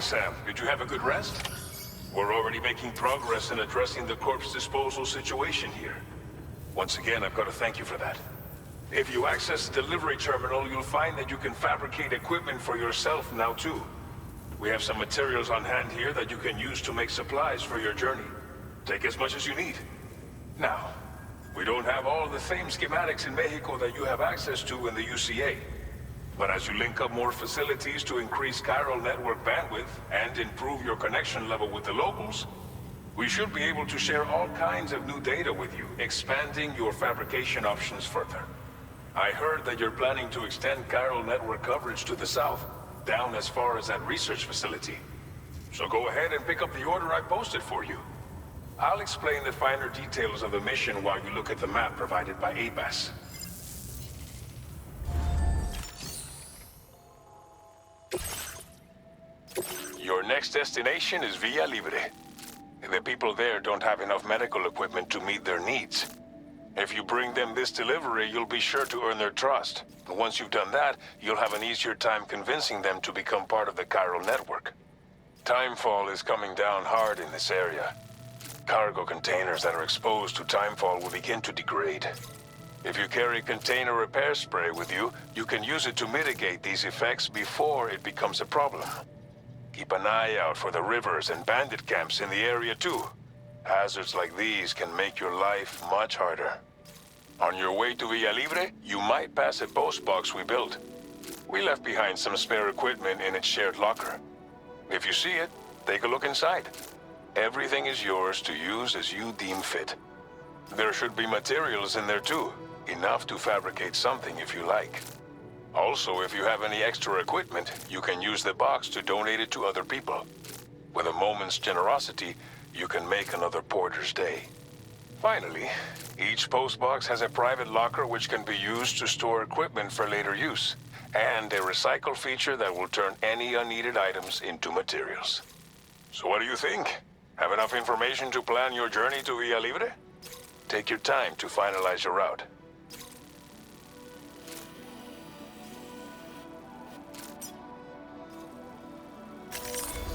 Sam. Did you have a good rest? We're already making progress in addressing the corpse disposal situation here. Once again, I've got to thank you for that. If you access the delivery terminal, you'll find that you can fabricate equipment for yourself now too. We have some materials on hand here that you can use to make supplies for your journey. Take as much as you need. Now, we don't have all the same schematics in Mexico that you have access to in the UCA. But as you link up more facilities to increase chiral network bandwidth and improve your connection level with the locals, we should be able to share all kinds of new data with you, expanding your fabrication options further. I heard that you're planning to extend chiral network coverage to the south, down as far as that research facility. So go ahead and pick up the order I posted for you. I'll explain the finer details of the mission while you look at the map provided by ABAS. Your next destination is Villa Libre. The people there don't have enough medical equipment to meet their needs. If you bring them this delivery, you'll be sure to earn their trust. And once you've done that, you'll have an easier time convincing them to become part of the chiral network. Timefall is coming down hard in this area. Cargo containers that are exposed to timefall will begin to degrade. If you carry container repair spray with you, you can use it to mitigate these effects before it becomes a problem. Keep an eye out for the rivers and bandit camps in the area too. Hazards like these can make your life much harder. On your way to Villa Libre, you might pass a post box we built. We left behind some spare equipment in its shared locker. If you see it, take a look inside. Everything is yours to use as you deem fit. There should be materials in there too, enough to fabricate something if you like. Also, if you have any extra equipment, you can use the box to donate it to other people. With a moment's generosity, you can make another porter's day. Finally, each postbox has a private locker which can be used to store equipment for later use, and a recycle feature that will turn any unneeded items into materials. So what do you think? Have enough information to plan your journey to Villa Libre? Take your time to finalize your route.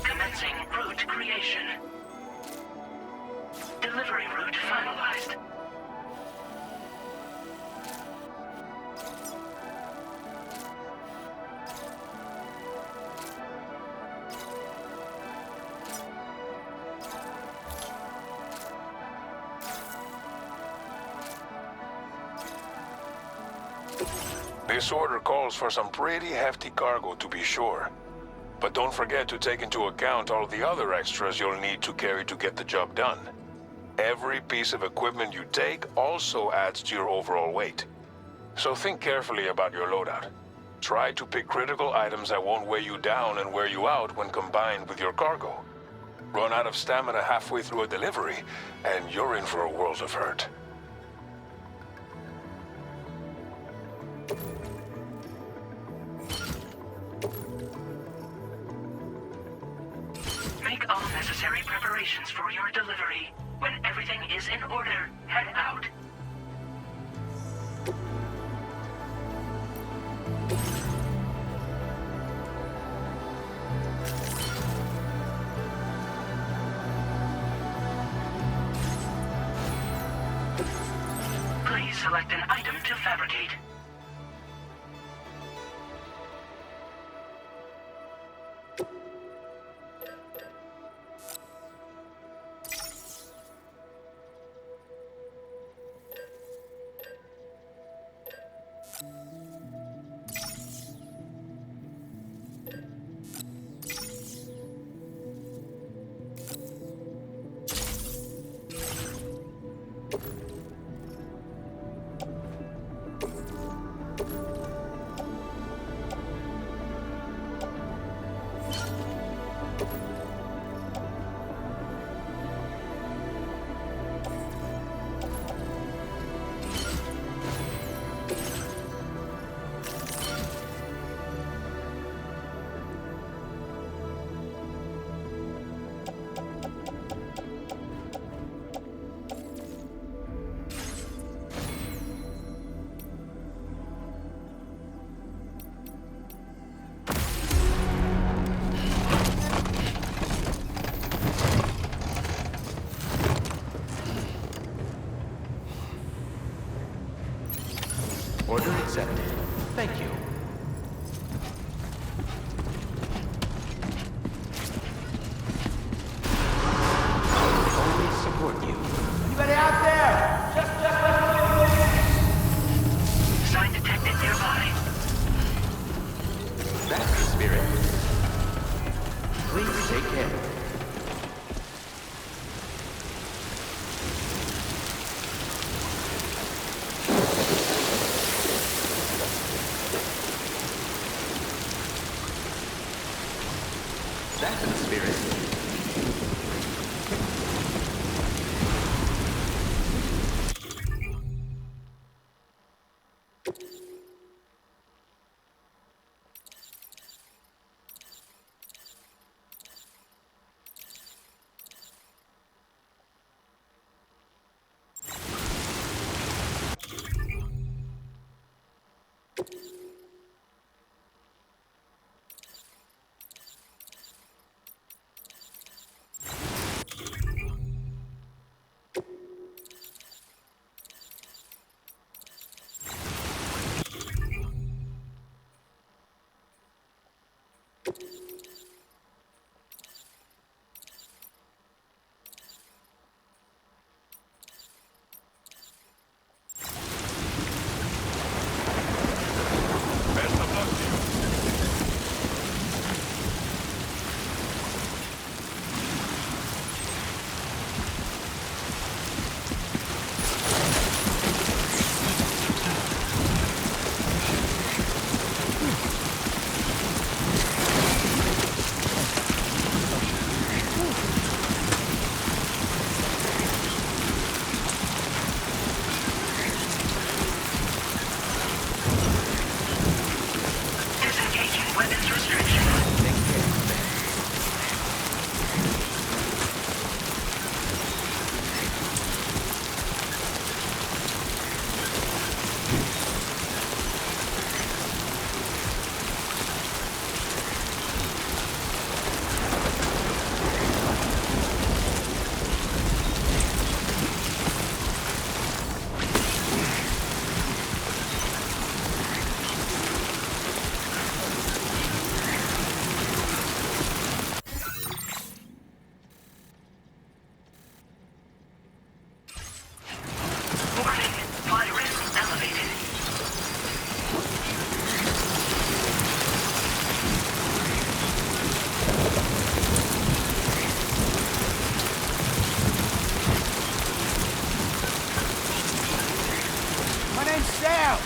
Commencing route creation. Delivery route finalized. This order calls for some pretty hefty cargo to be sure. But don't forget to take into account all the other extras you'll need to carry to get the job done. Every piece of equipment you take also adds to your overall weight. So think carefully about your loadout. Try to pick critical items that won't weigh you down and wear you out when combined with your cargo. Run out of stamina halfway through a delivery, and you're in for a world of hurt. Make all necessary preparations for your delivery. When everything is in order, head out. Please select an item to fabricate. Order accepted. Thank you. I'll always support you. Anybody out there? Sign detected nearby. That's the spirit. Please take care. That's the spirit. Best of luck to you. Disengaging weapons restriction. Warning, virus elevated. My name's Sam.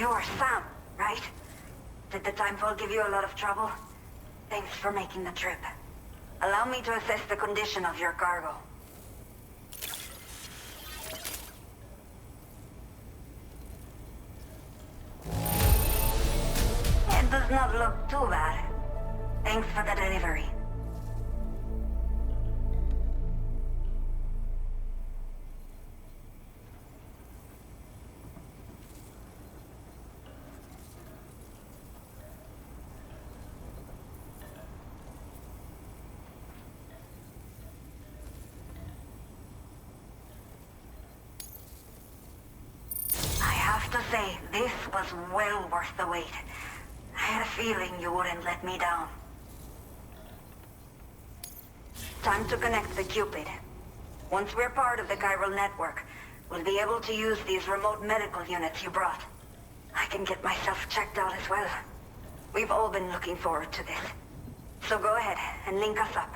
You're Sam, right? Did the timefall give you a lot of trouble? Thanks for making the trip. Allow me to assess the condition of your cargo. It does not look too bad. Thanks for the delivery. To say, this was well worth the wait. I had a feeling you wouldn't let me down. Time to connect the Cupid. Once we're part of the chiral network, we'll be able to use these remote medical units you brought. I can get myself checked out as well. We've all been looking forward to this. So go ahead and link us up.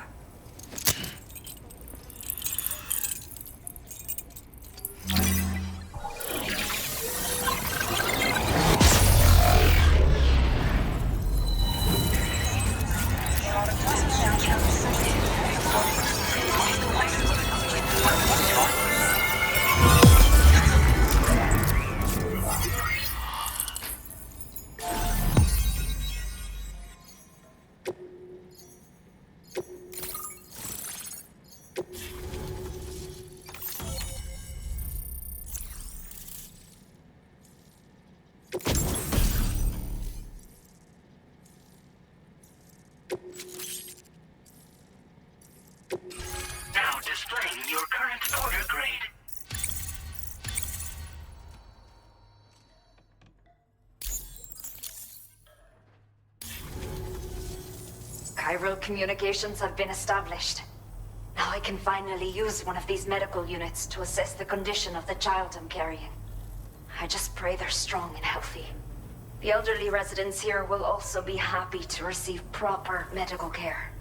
Now displaying your current order grade. Chiral communications have been established. Now I can finally use one of these medical units to assess the condition of the child I'm carrying. I just pray they're strong and healthy. The elderly residents here will also be happy to receive proper medical care.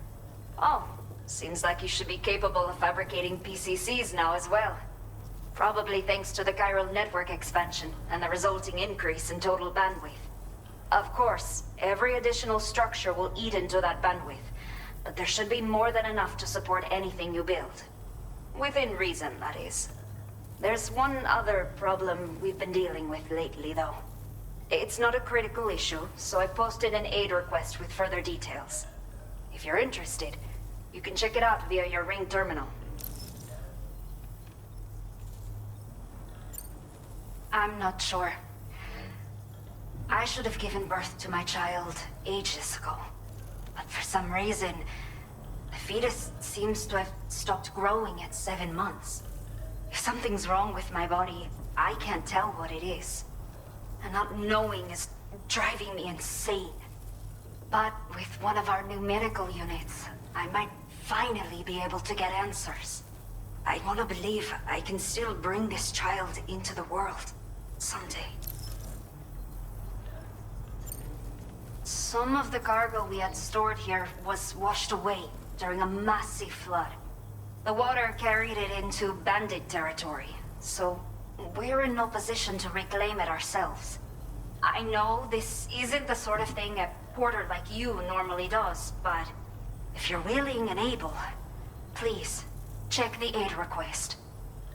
Oh, seems like you should be capable of fabricating PCCs now as well. Probably thanks to the chiral network expansion and the resulting increase in total bandwidth. Of course, every additional structure will eat into that bandwidth, but there should be more than enough to support anything you build. Within reason, that is. There's one other problem we've been dealing with lately, though. It's not a critical issue, so I posted an aid request with further details. If you're interested, you can check it out via your Ring terminal. I'm not sure. I should have given birth to my child ages ago. But for some reason, the fetus seems to have stopped growing at 7 months. If something's wrong with my body, I can't tell what it is. And not knowing is driving me insane. But with one of our new medical units, I might finally be able to get answers. I want to believe I can still bring this child into the world someday. Some of the cargo we had stored here was washed away during a massive flood. The water carried it into bandit territory, so we're in no position to reclaim it ourselves. I know this isn't the sort of thing a porter like you normally does, but if you're willing and able, please, check the aid request.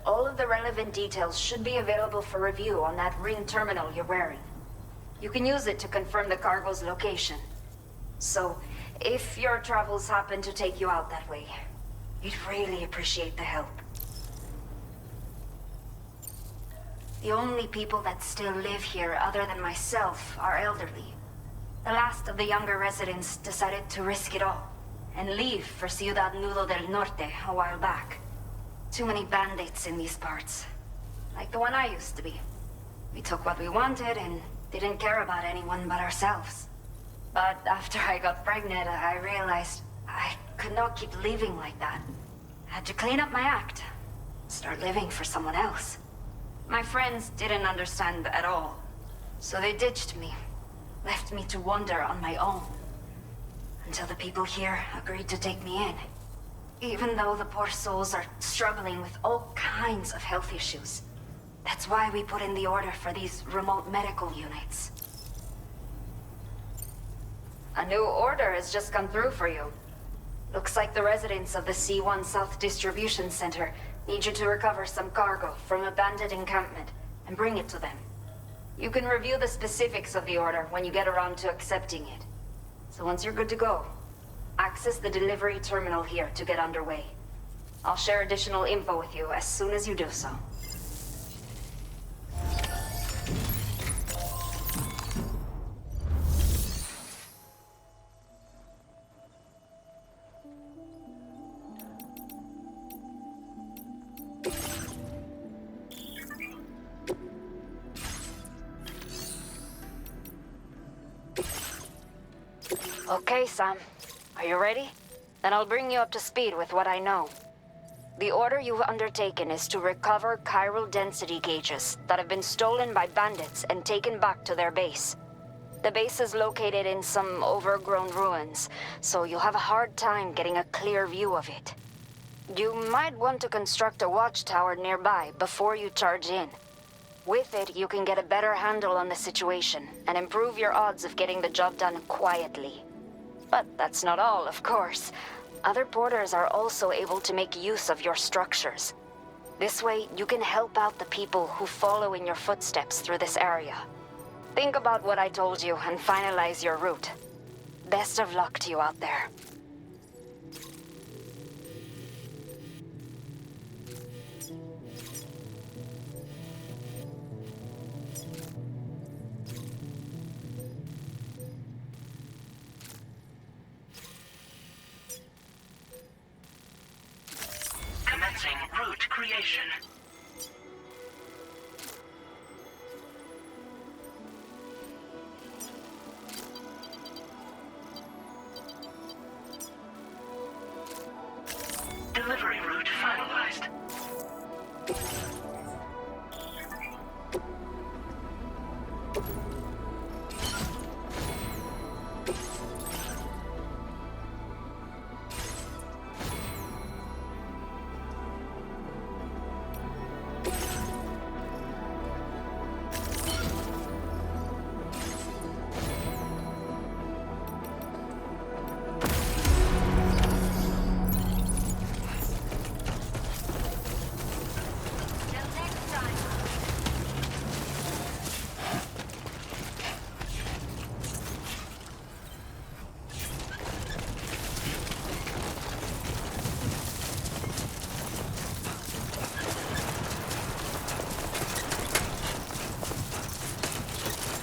All of the relevant details should be available for review on that Ring terminal you're wearing. You can use it to confirm the cargo's location. So, if your travels happen to take you out that way, we'd really appreciate the help. The only people that still live here other than myself are elderly. The last of the younger residents decided to risk it all and leave for Ciudad Nudo del Norte a while back. Too many bandits in these parts. Like the one I used to be. We took what we wanted and didn't care about anyone but ourselves. But after I got pregnant, I realized I could not keep living like that. I had to clean up my act. Start living for someone else. My friends didn't understand at all. So they ditched me. Left me to wander on my own. Until the people here agreed to take me in. Even though the poor souls are struggling with all kinds of health issues. That's why we put in the order for these remote medical units. A new order has just come through for you. Looks like the residents of the C1 South Distribution Center need you to recover some cargo from a bandit encampment and bring it to them. You can review the specifics of the order when you get around to accepting it. So once you're good to go, access the delivery terminal here to get underway. I'll share additional info with you as soon as you do so. Okay, Sam. Are you ready? Then I'll bring you up to speed with what I know. The order you've undertaken is to recover chiral density gauges that have been stolen by bandits and taken back to their base. The base is located in some overgrown ruins, so you'll have a hard time getting a clear view of it. You might want to construct a watchtower nearby before you charge in. With it, you can get a better handle on the situation and improve your odds of getting the job done quietly. But that's not all, of course. Other porters are also able to make use of your structures. This way, you can help out the people who follow in your footsteps through this area. Think about what I told you and finalize your route. Best of luck to you out there. Commencing route creation. Delivery route finalized.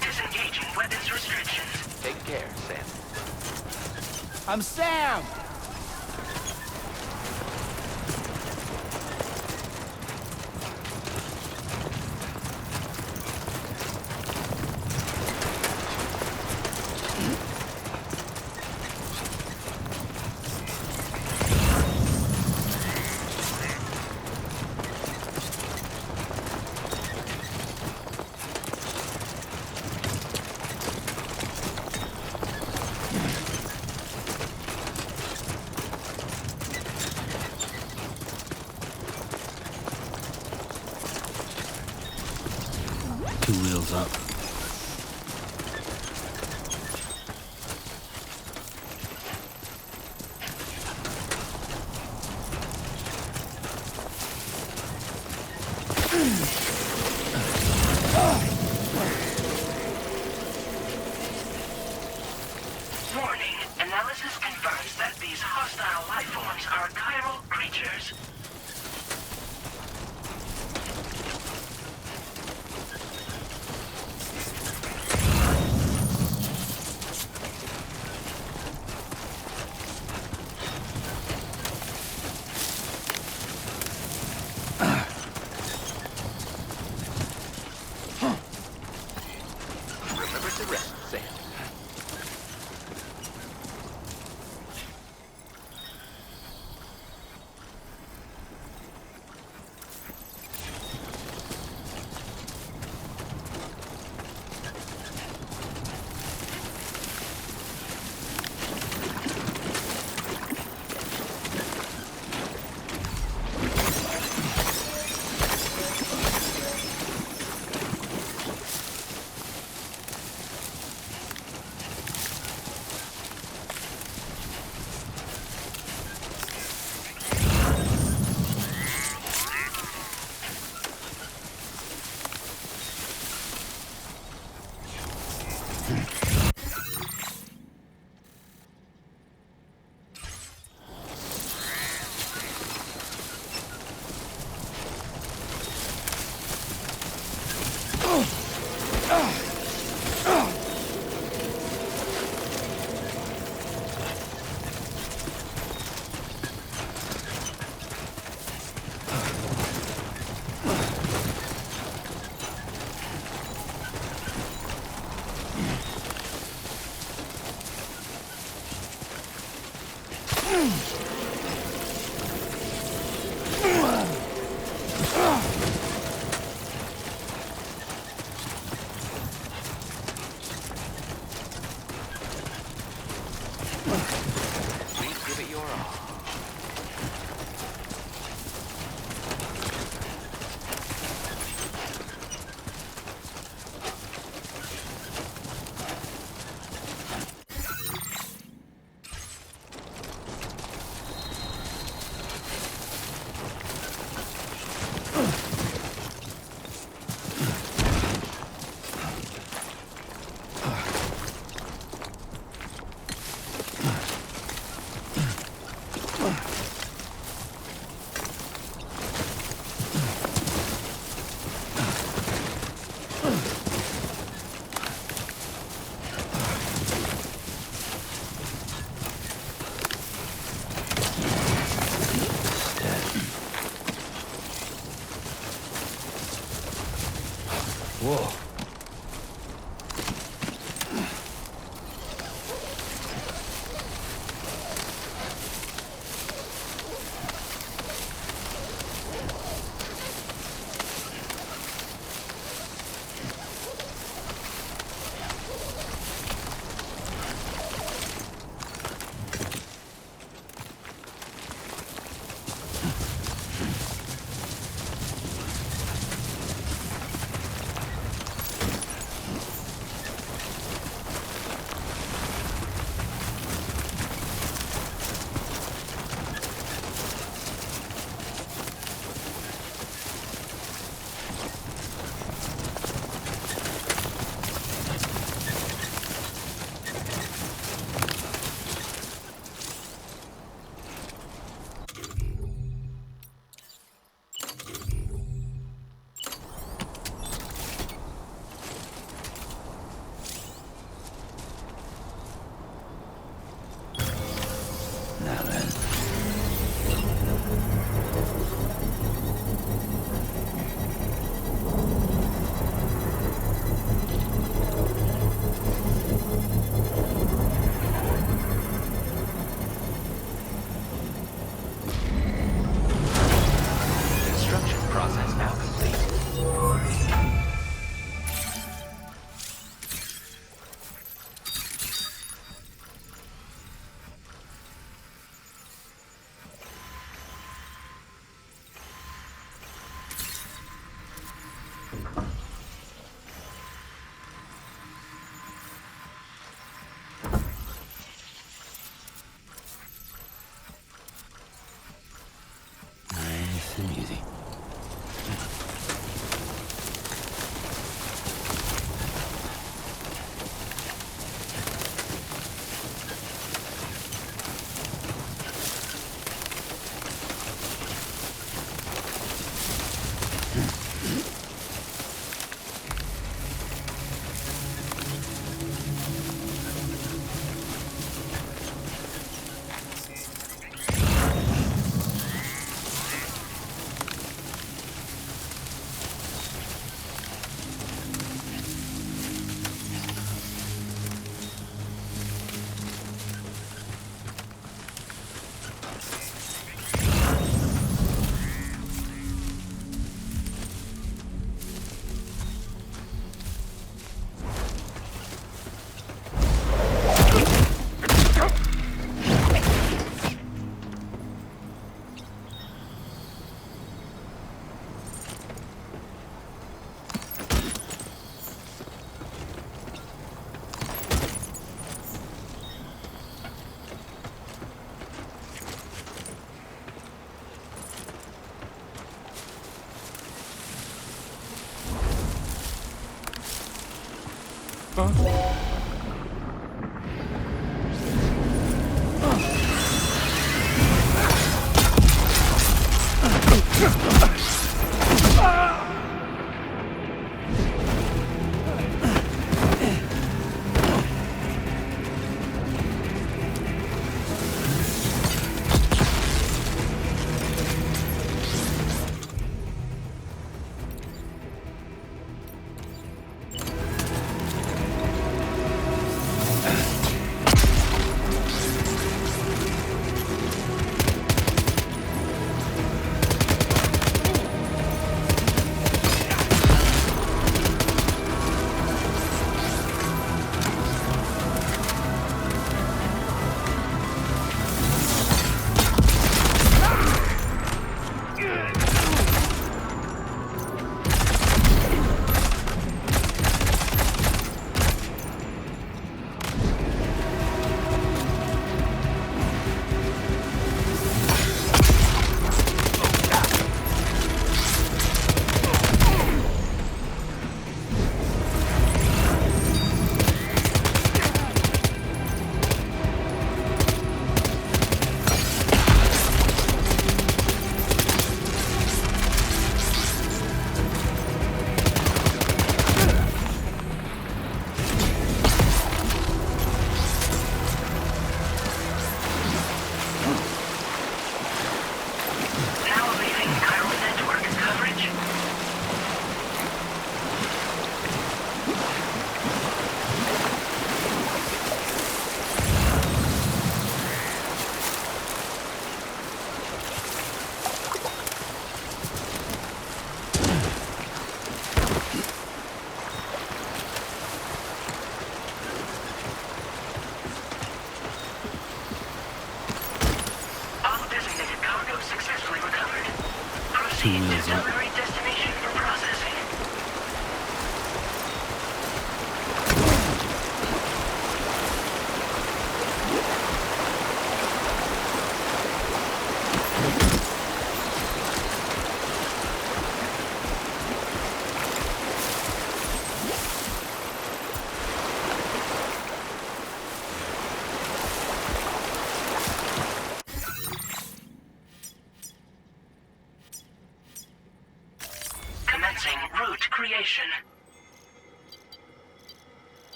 Disengaging weapons restrictions. Take care, Sam. I'm Sam! Two wheels up. Warning. Analysis confirms that these hostile life forms are chiral creatures. Remember to rest, Sam. Please give it your all. Whoa. Now then. Construction process now complete. Nice and easy. two wheels up. Delivery destination for processing. Commencing route creation.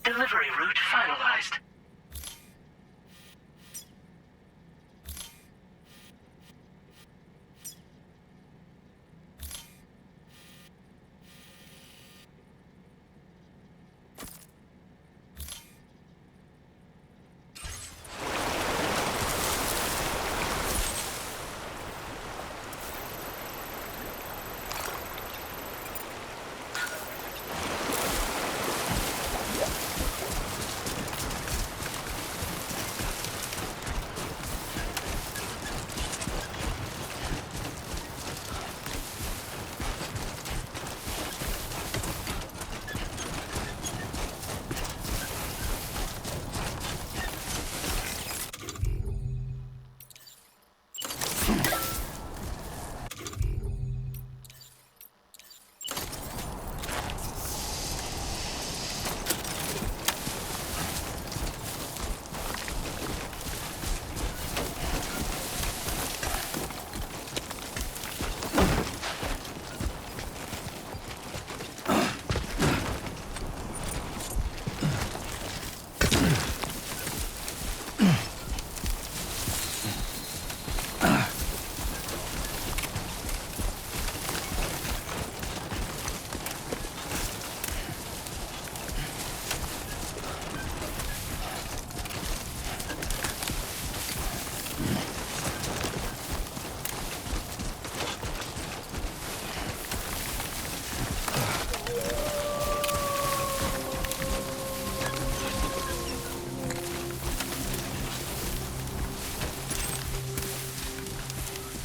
Delivery route finalized.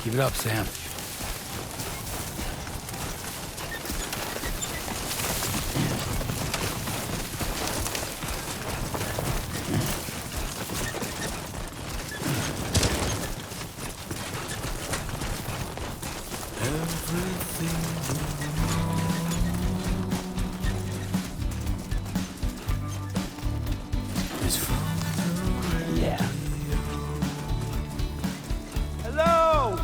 Keep it up, Sam. Yeah. Hello!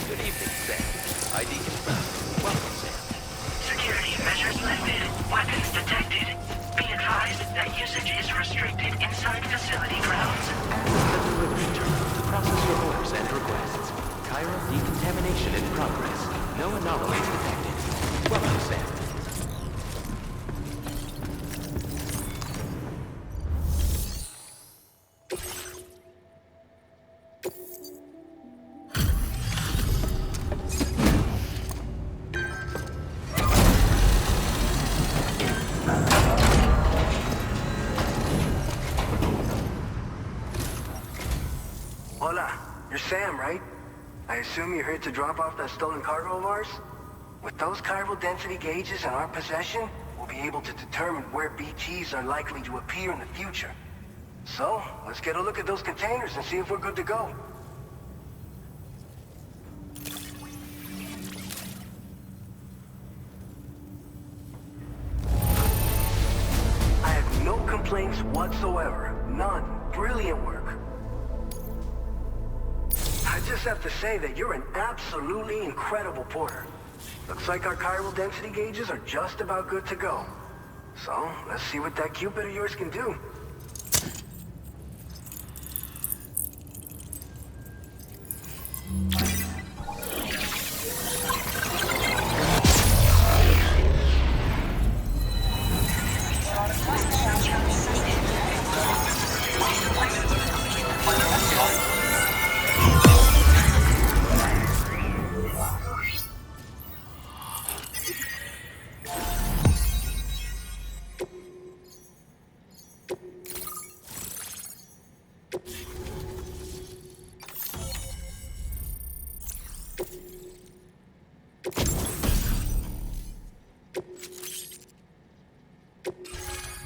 Good evening, Sam. ID confirmed. Welcome, Sam. Security measures lifted. Weapons detected. Be advised that usage is restricted inside facility grounds. Access the delivery terminal to process your orders and requests. Chiral decontamination in progress. No anomalies detected. Welcome, Sam. Hola, you're Sam, right? I assume you're here to drop off that stolen cargo of ours? With those chiral density gauges in our possession, we'll be able to determine where BTs are likely to appear in the future. So, let's get a look at those containers and see if we're good to go. I have no complaints whatsoever. None. Brilliant work. I just have to say that you're an absolutely incredible porter. Looks like our chiral density gauges are just about good to go. So, let's see what that Cupid of yours can do.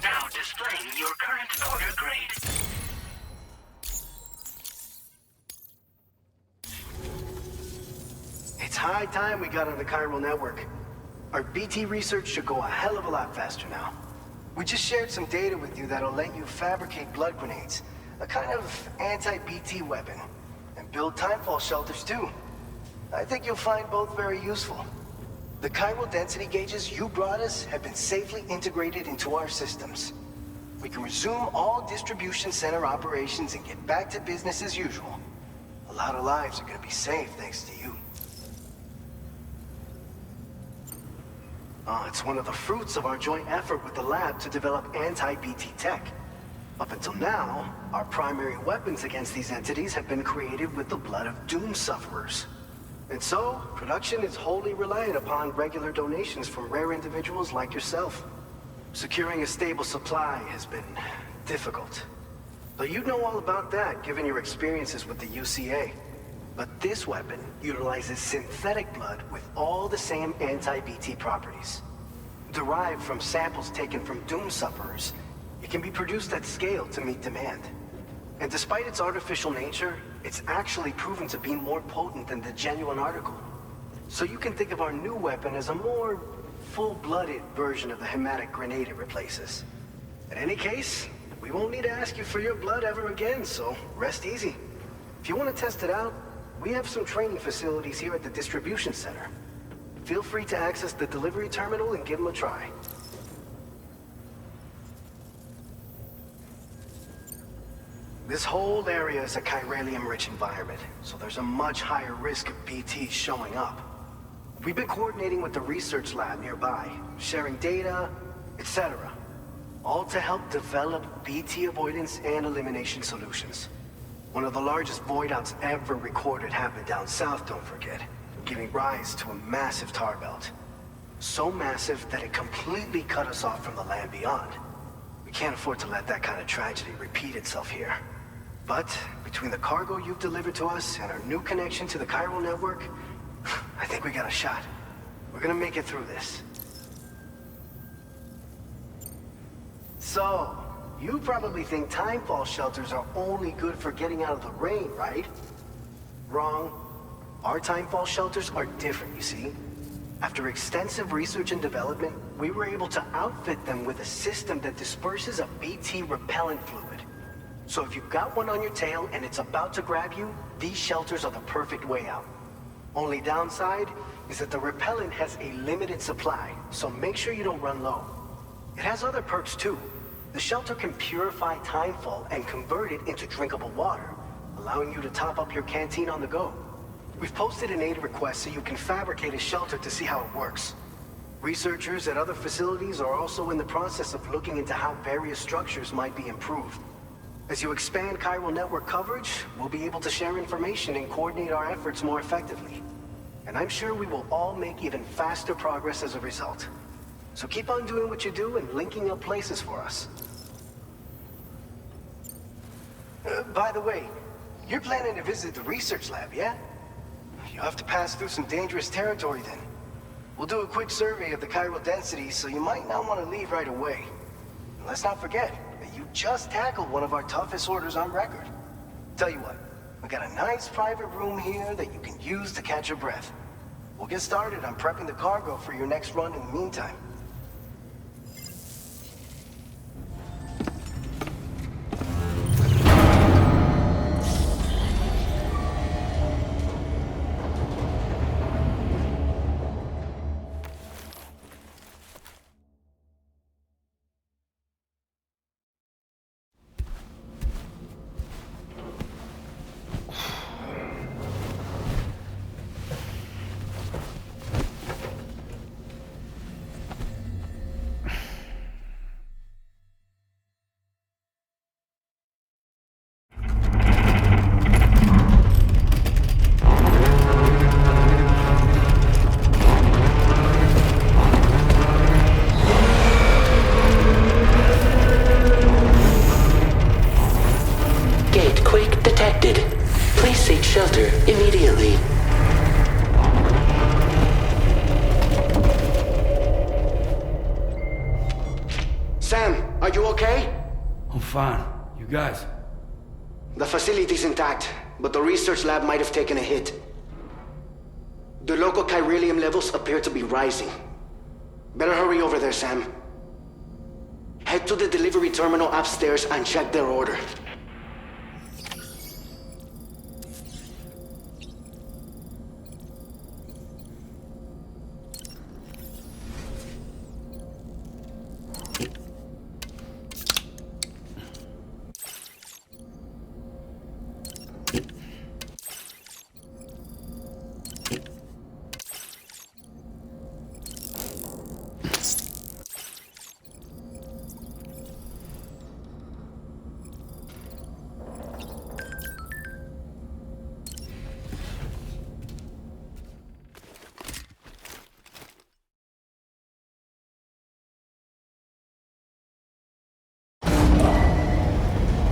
Now displaying your current porter grade. It's high time we got on the chiral network. Our BT research should go a hell of a lot faster now. We just shared some data with you that'll let you fabricate blood grenades, a kind of anti-BT weapon, and build timefall shelters too. I think you'll find both very useful. The chiral density gauges you brought us have been safely integrated into our systems. We can resume all distribution center operations and get back to business as usual. A lot of lives are gonna be saved thanks to you. It's one of the fruits of our joint effort with the lab to develop anti-BT tech. Up until now, our primary weapons against these entities have been created with the blood of doom sufferers. And so, production is wholly reliant upon regular donations from rare individuals like yourself. Securing a stable supply has been difficult. But you know all about that, given your experiences with the UCA. But this weapon utilizes synthetic blood with all the same anti-BT properties. Derived from samples taken from doom sufferers, it can be produced at scale to meet demand. And despite its artificial nature, it's actually proven to be more potent than the genuine article. So you can think of our new weapon as a more full-blooded version of the hematic grenade it replaces. In any case, we won't need to ask you for your blood ever again, so rest easy. If you want to test it out, we have some training facilities here at the distribution center. Feel free to access the delivery terminal and give them a try. This whole area is a chiralium-rich environment, so there's a much higher risk of BTs showing up. We've been coordinating with the research lab nearby, sharing data, etc. All to help develop BT avoidance and elimination solutions. One of the largest void outs ever recorded happened down south, don't forget, giving rise to a massive tar belt. So massive that it completely cut us off from the land beyond. We can't afford to let that kind of tragedy repeat itself here. But between the cargo you've delivered to us and our new connection to the chiral network, I think we got a shot. We're gonna make it through this. So, you probably think timefall shelters are only good for getting out of the rain, right? Wrong. Our timefall shelters are different, you see. After extensive research and development, we were able to outfit them with a system that disperses a BT repellent fluid. So if you've got one on your tail and it's about to grab you, these shelters are the perfect way out. Only downside is that the repellent has a limited supply, so make sure you don't run low. It has other perks too. The shelter can purify timefall and convert it into drinkable water, allowing you to top up your canteen on the go. We've posted an aid request so you can fabricate a shelter to see how it works. Researchers at other facilities are also in the process of looking into how various structures might be improved. As you expand chiral network coverage, we'll be able to share information and coordinate our efforts more effectively. And I'm sure we will all make even faster progress as a result. So keep on doing what you do and linking up places for us. By the way, you're planning to visit the research lab, yeah? You'll have to pass through some dangerous territory then. We'll do a quick survey of the chiral density, so you might not want to leave right away. And let's not forget that you just tackled one of our toughest orders on record. Tell you what, we got a nice private room here that you can use to catch your breath. We'll get started on prepping the cargo for your next run in the meantime. shelter immediately. Sam, are you okay? I'm fine. You guys? The facility's intact, but the research lab might have taken a hit. The local chiralium levels appear to be rising. Better hurry over there, Sam. Head to the delivery terminal upstairs and check their order.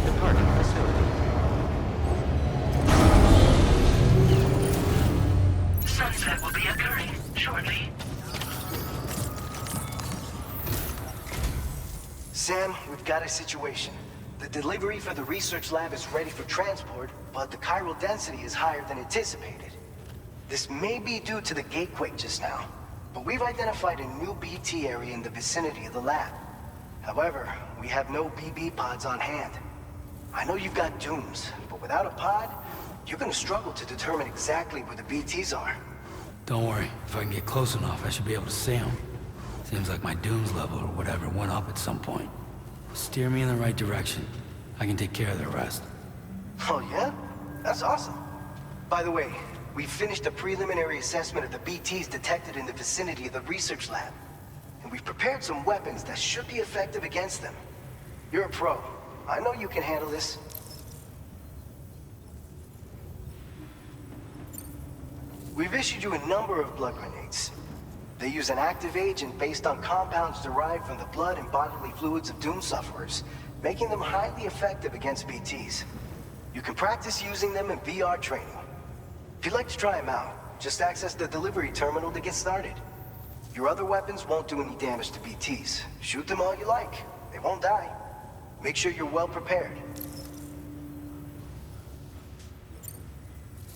Departing facility. Sunset will be occurring shortly. Sam, we've got a situation. The delivery for the research lab is ready for transport, but the chiral density is higher than anticipated. This may be due to the gatequake just now, but we've identified a new BT area in the vicinity of the lab. However, we have no BB pods on hand. I know you've got dooms, but without a pod, you're gonna struggle to determine exactly where the BTs are. Don't worry. If I can get close enough, I should be able to see them. Seems like my dooms level or whatever went up at some point. Steer me in the right direction. I can take care of the rest. Oh yeah? That's awesome. By the way, we finished a preliminary assessment of the BTs detected in the vicinity of the research lab. And we've prepared some weapons that should be effective against them. You're a pro. I know you can handle this. We've issued you a number of blood grenades. They use an active agent based on compounds derived from the blood and bodily fluids of Doom sufferers, making them highly effective against BTs. You can practice using them in VR training. If you'd like to try them out, just access the delivery terminal to get started. Your other weapons won't do any damage to BTs. Shoot them all you like. They won't die. Make sure you're well prepared.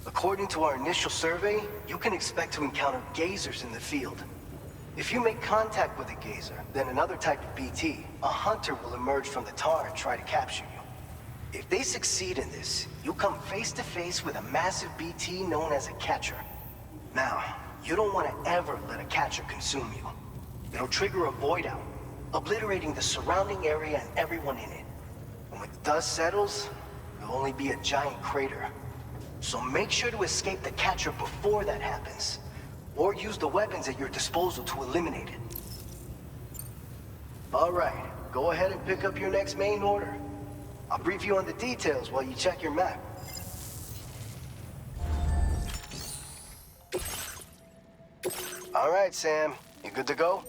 According to our initial survey, you can expect to encounter gazers in the field. If you make contact with a gazer, then another type of BT, a hunter will emerge from the tar and try to capture you. If they succeed in this, you'll come face to face with a massive BT known as a catcher. Now, you don't want to ever let a catcher consume you. It'll trigger a void out, obliterating the surrounding area and everyone in it. And when the dust settles, it'll only be a giant crater. So make sure to escape the catcher before that happens, or use the weapons at your disposal to eliminate it. All right, go ahead and pick up your next main order. I'll brief you on the details while you check your map. All right, Sam, you good to go?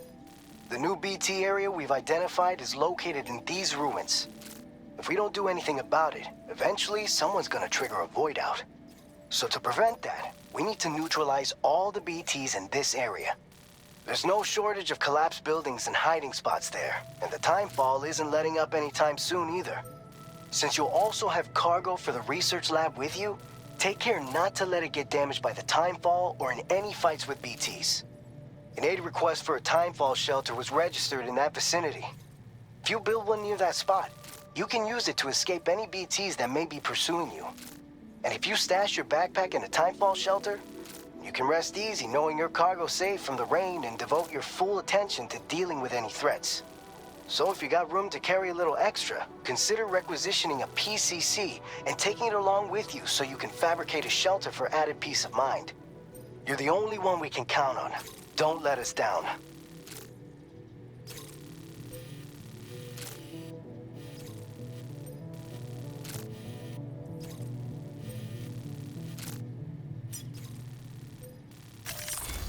The new BT area we've identified is located in these ruins. If we don't do anything about it, eventually someone's gonna trigger a void out. So to prevent that, we need to neutralize all the BTs in this area. There's no shortage of collapsed buildings and hiding spots there, and the timefall isn't letting up anytime soon either. Since you'll also have cargo for the research lab with you, take care not to let it get damaged by the timefall or in any fights with BTs. An aid request for a timefall shelter was registered in that vicinity. If you build one near that spot, you can use it to escape any BTs that may be pursuing you. And if you stash your backpack in a timefall shelter, you can rest easy knowing your cargo's safe from the rain and devote your full attention to dealing with any threats. So if you got room to carry a little extra, consider requisitioning a PCC and taking it along with you so you can fabricate a shelter for added peace of mind. You're the only one we can count on. Don't let us down.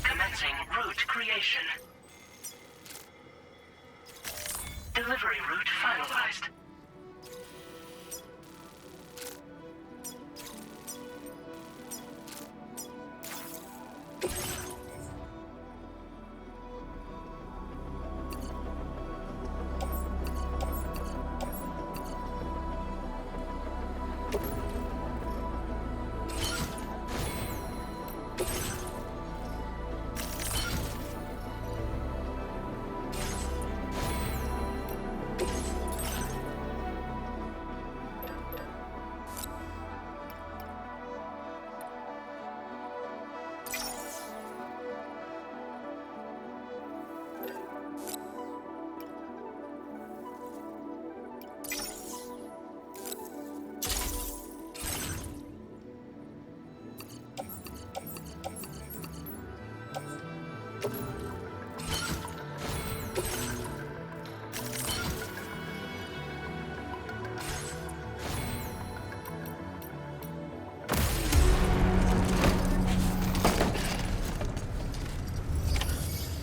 Commencing route creation. Delivery route finalized.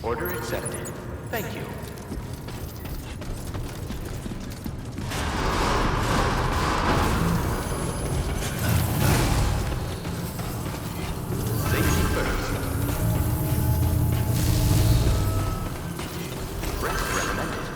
Order accepted. Thank you. Safety first. Rest recommended.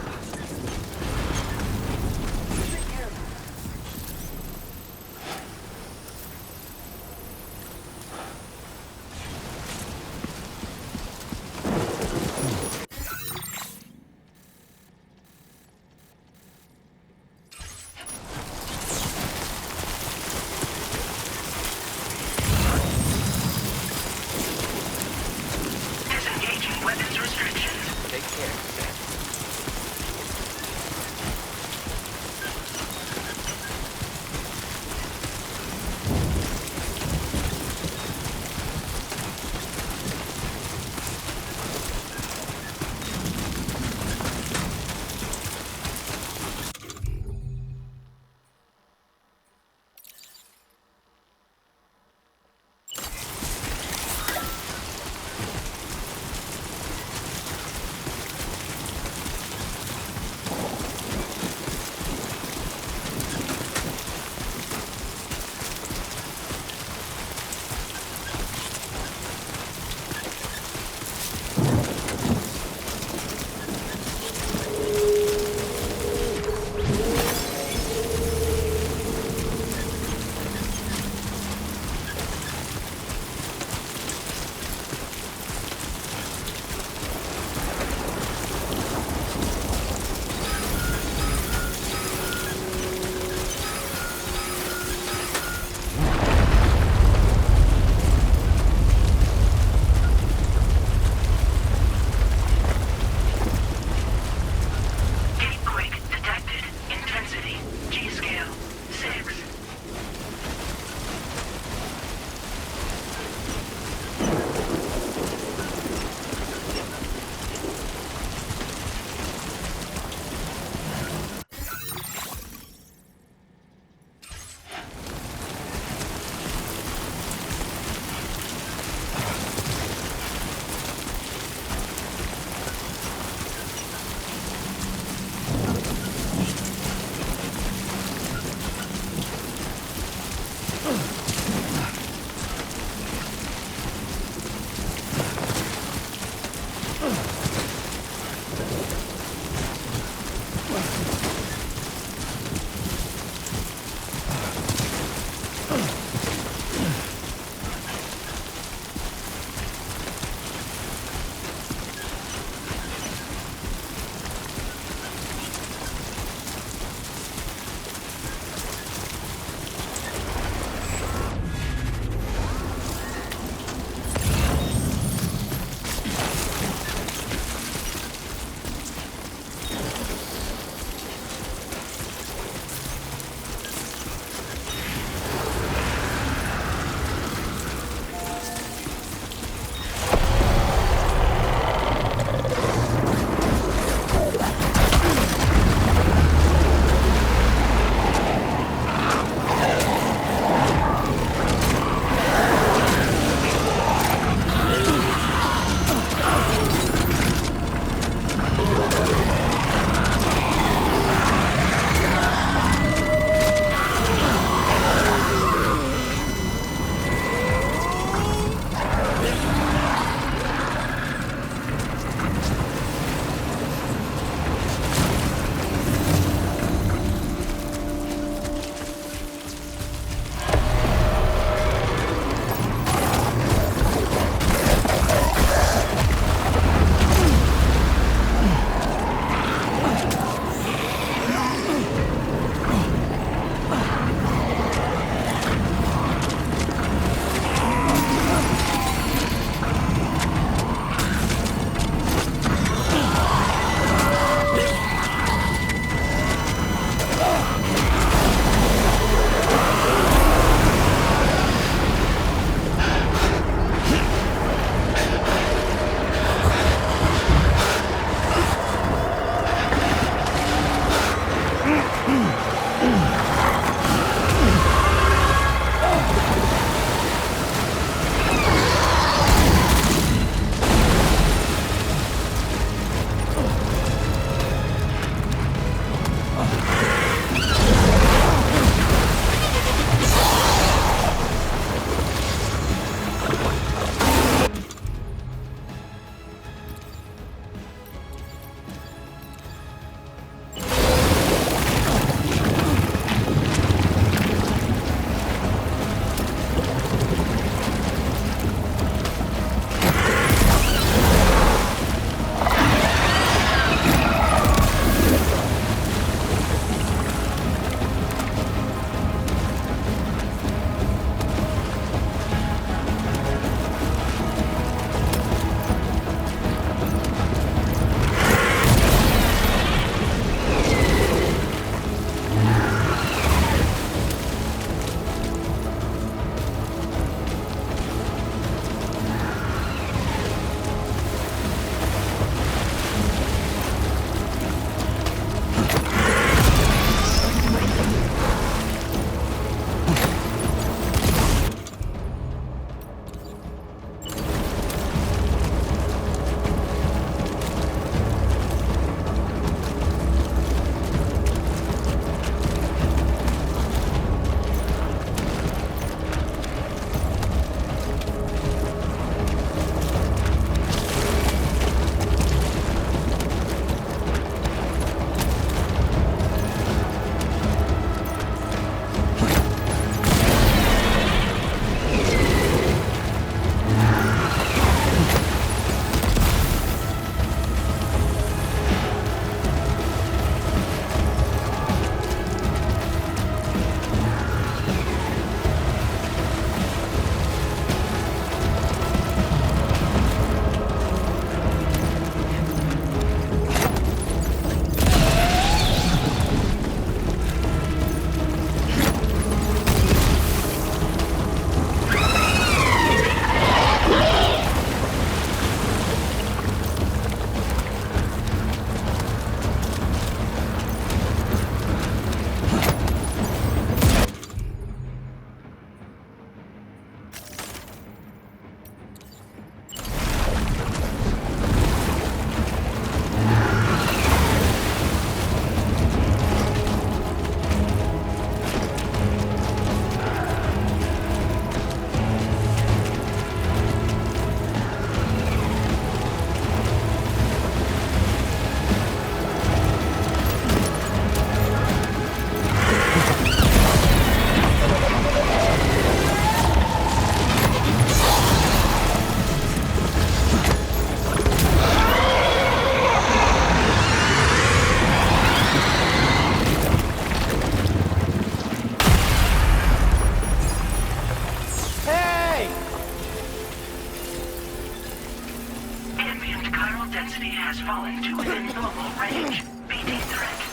density has fallen to within normal range. BT threat